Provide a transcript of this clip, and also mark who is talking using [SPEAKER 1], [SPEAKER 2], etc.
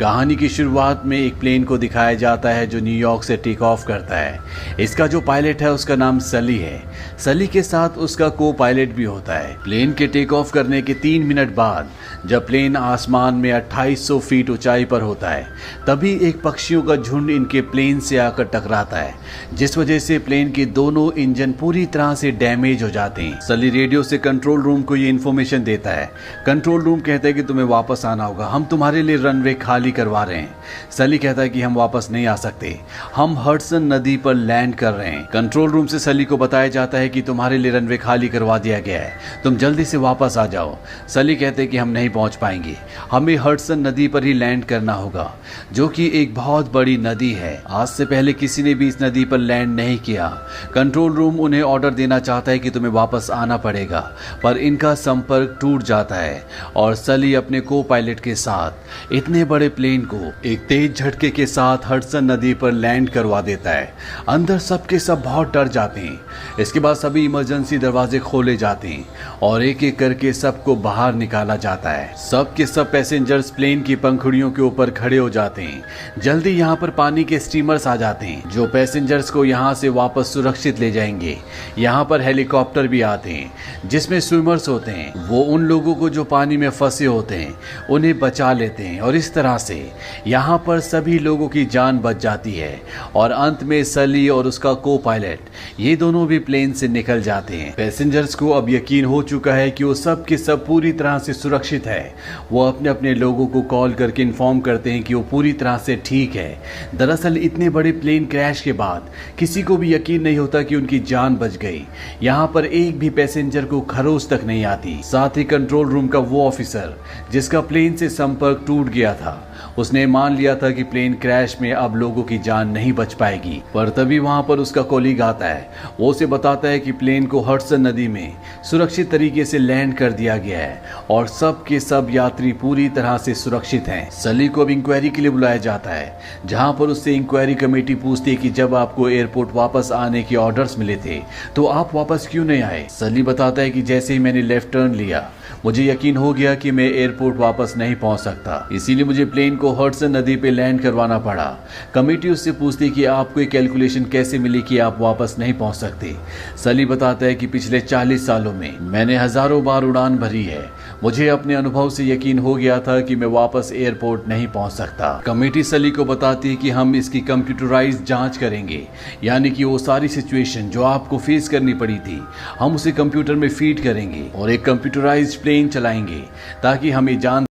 [SPEAKER 1] कहानी की शुरुआत में एक प्लेन को दिखाया जाता है जो न्यूयॉर्क से टेक ऑफ करता है। इसका जो पायलट है उसका नाम सली है। सली के साथ उसका को पायलट भी होता है। प्लेन के टेक ऑफ करने के 3 मिनट बाद जब प्लेन आसमान में 2800 फीट ऊंचाई पर होता है तभी एक पक्षियों का झुंड इनके प्लेन से आकर टकराता है, जिस वजह से प्लेन के दोनों इंजन पूरी तरह से डैमेज हो जाते हैं। सली रेडियो से कंट्रोल रूम को ये इन्फॉर्मेशन देता है। कंट्रोल रूम कहता है कि तुम्हें वापस आना होगा, हम तुम्हारे लिए रनवे खाली करवा रहे हैं। सली कहता है कि हम वापस नहीं आ सकते, हम हडसन नदी पर लैंड कर रहे हैं। कंट्रोल रूम से सली को बताया जाता है कि तुम्हारे लिए रनवे खाली करवा दिया गया है, तुम जल्दी से वापस आ जाओ। सली कहते हैं कि हम नहीं पहुंच पाएंगे, हमें हडसन नदी पर ही लैंड करना होगा, जो कि एक बहुत बड़ी नदी है। आज से पहले किसी ने भी इस नदी पर लैंड नहीं किया। कंट्रोल रूम उन्हें ऑर्डर देना चाहता है कि तुम्हें वापस आना पड़ेगा, पर इनका संपर्क टूट जाता है और सली अपने को पायलट के साथ इतने बड़े प्लेन को एक तेज झटके के साथ हडसन नदी पर लैंड करवा देता है। अंदर सबके सब बहुत डर जाते हैं। इसके बाद सभी इमरजेंसी दरवाजे खोले जाते हैं और एक एक करके सबको बाहर निकाला जाता है। सब के सब पैसेंजर्स प्लेन की पंखुड़ियों के ऊपर खड़े हो जाते हैं। जल्दी यहाँ पर पानी के स्टीमर्स आ जाते हैं जो पैसेंजर्स को यहाँ से वापस सुरक्षित ले जाएंगे। यहाँ पर हेलीकॉप्टर भी आते हैं जिसमें स्विमर्स होते हैं, वो उन लोगों को जो पानी में फंसे होते हैं उन्हें बचा लेते हैं और इस तरह से यहाँ पर सभी लोगों की जान बच जाती है। और अंत में सली और उसका को पायलट ये दोनों भी प्लेन से निकल जाते हैं। पैसेंजर्स को अब यकीन हो चुका है कि वो सब के सब पूरी तरह से सुरक्षित है। वो अपने अपने लोगों को कॉल करके इन्फॉर्म करते हैं कि वो पूरी तरह से ठीक है। दरअसल इतने बड़े प्लेन क्रैश के बाद किसी को भी यकीन नहीं होता कि उनकी जान बच गई। यहाँ पर एक भी पैसेंजर को खरोच तक नहीं आती। साथ ही कंट्रोल रूम का वो ऑफिसर जिसका प्लेन से संपर्क टूट गया था, उसने मान लिया था कि प्लेन क्रैश में अब लोगों की जान नहीं बच पाएगी। पर तभी वहां पर उसका कोलीग आता है। वो उसे बताता है कि प्लेन को हडसन नदी में सुरक्षित तरीके से लैंड कर दिया गया है और सब के सब यात्री पूरी तरह से सुरक्षित हैं। सली को अब इंक्वायरी के लिए बुलाया जाता है, जहां पर उससे इंक्वायरी कमेटी पूछती है कि जब आपको एयरपोर्ट वापस आने के ऑर्डर्स मिले थे तो आप वापस क्यों नहीं आए। सली बताता है कि जैसे ही मैंने लेफ्ट टर्न लिया मुझे यकीन हो गया कि मैं एयरपोर्ट वापस नहीं पहुंच सकता, इसीलिए मुझे प्लेन को हडसन नदी पे लैंड करवाना पड़ा। कमेटी उससे पूछती कि आपको ये कैलकुलेशन कैसे मिली कि आप वापस नहीं पहुंच सकते। सली बताता है कि पिछले 40 सालों में मैंने हजारों बार उड़ान भरी है, मुझे अपने अनुभव से यकीन हो गया था कि मैं वापस एयरपोर्ट नहीं पहुंच सकता। कमेटी सली को बताती है कि हम इसकी कंप्यूटराइज जांच करेंगे, यानी कि वो सारी सिचुएशन जो आपको फेस करनी पड़ी थी हम उसे कंप्यूटर में फीड करेंगे और एक कंप्यूटराइज्ड प्लेन चलाएंगे ताकि हमें जान